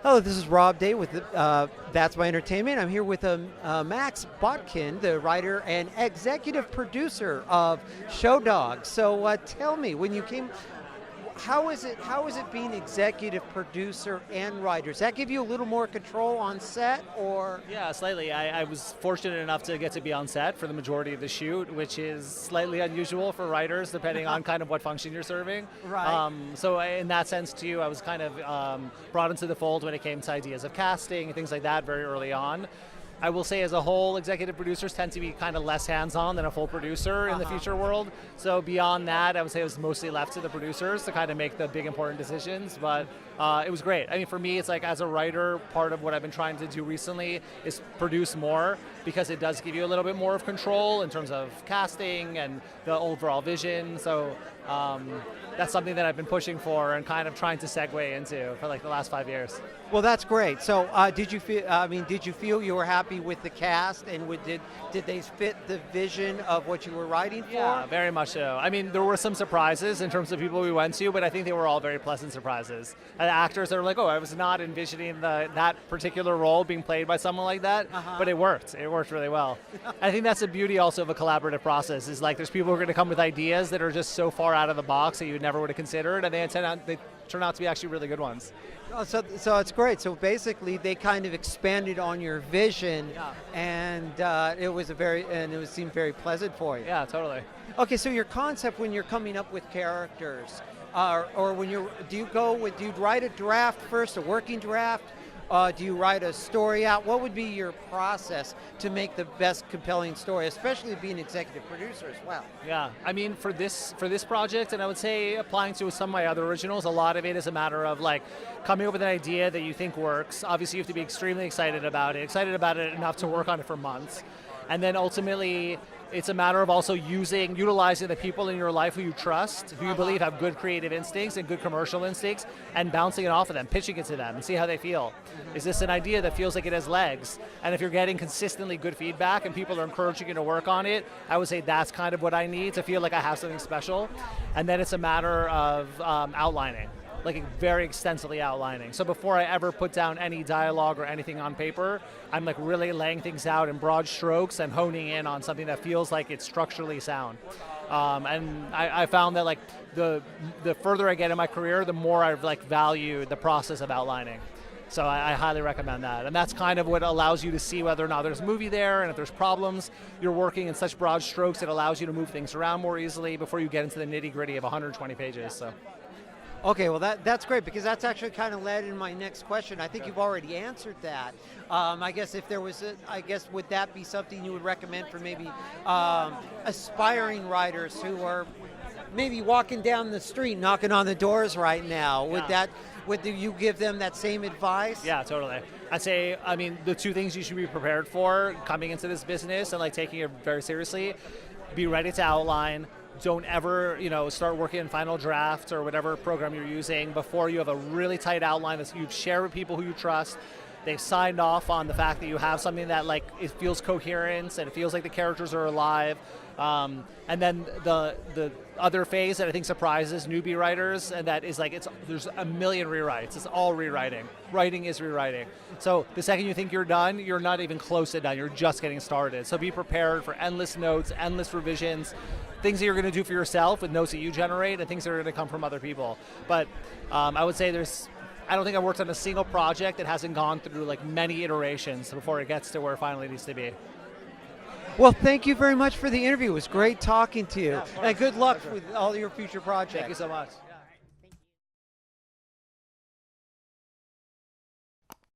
Hello, this is Rob Day with That's My Entertainment. I'm here with Max Botkin, the writer and executive producer of Showdogs. So tell me, when you came, how is it being executive producer and writer? Does that give you a little more control on set, or? Yeah, slightly. I was fortunate enough to get to be on set for the majority of the shoot, which is slightly unusual for writers, depending on kind of what function you're serving. Right. So in that sense, too, I was kind of brought into the fold when it came to ideas of casting and things like that very early on. I will say, as a whole, executive producers tend to be kind of less hands-on than a full producer in the feature world. So beyond that, I would say it was mostly left to the producers to kind of make the big important decisions, but it was great. I mean, for me, it's like, as a writer, part of what I've been trying to do recently is produce more, because it does give you a little bit more of control in terms of casting and the overall vision. So that's something that I've been pushing for and kind of trying to segue into for like the last 5 years. Well, that's great. So, did you feel? Did you feel you were happy with the cast, and did they fit the vision of what you were writing for? Yeah, very much so. I mean, there were some surprises in terms of people we went to, but I think they were all very pleasant surprises. And actors that were like, "Oh, I was not envisioning that particular role being played by someone like that," but it worked. It worked really well. I think that's the beauty also of a collaborative process. Is like, there's people who are going to come with ideas that are just so far out of the box that you never would have considered, and they turn out to be actually really good ones. Oh, so it's great. So basically, they kind of expanded on your vision, and it seemed very pleasant for you. Yeah, totally. Okay, so your concept when you're coming up with characters, or do you write a draft first, a working draft? Do you write a story out? What would be your process to make the best compelling story, especially being executive producer as well? Yeah, I mean, for this project, and I would say applying to some of my other originals, a lot of it is a matter of like coming up with an idea that you think works. Obviously, you have to be extremely excited about it enough to work on it for months. And then ultimately, it's a matter of also utilizing the people in your life who you trust, who you believe have good creative instincts and good commercial instincts, and bouncing it off of them, pitching it to them, and see how they feel. Is this an idea that feels like it has legs? And if you're getting consistently good feedback and people are encouraging you to work on it, I would say that's kind of what I need to feel like I have something special. And then it's a matter of outlining. Like very extensively outlining. So before I ever put down any dialogue or anything on paper, I'm like really laying things out in broad strokes and honing in on something that feels like it's structurally sound. And I found that like the further I get in my career, the more I've like valued the process of outlining. So I highly recommend that. And that's kind of what allows you to see whether or not there's movie there, and if there's problems, you're working in such broad strokes, it allows you to move things around more easily before you get into the nitty-gritty of 120 pages. So. Okay, well that's great, because that's actually kind of led in my next question. I think you've already answered that. I guess if there was, would that be something you would recommend for maybe aspiring writers who are maybe walking down the street, knocking on the doors right now? Would you give them that same advice? Yeah, totally. I'd say, I mean, the two things you should be prepared for coming into this business and like taking it very seriously: be ready to outline. Don't ever, start working in Final Draft or whatever program you're using before you have a really tight outline that you share with people who you trust. They've signed off on the fact that you have something that like it feels coherent and it feels like the characters are alive. And then the other phase that I think surprises newbie writers, and that is like there's a million rewrites. It's all rewriting. Writing is rewriting. So the second you think you're done, you're not even close to done. You're just getting started. So be prepared for endless notes, endless revisions, things that you're going to do for yourself with notes that you generate, and things that are going to come from other people. But I would say I don't think I've worked on a single project that hasn't gone through like many iterations before it gets to where it finally needs to be. Well, thank you very much for the interview. It was great talking to you. And good luck with all your future projects. Thank you so much.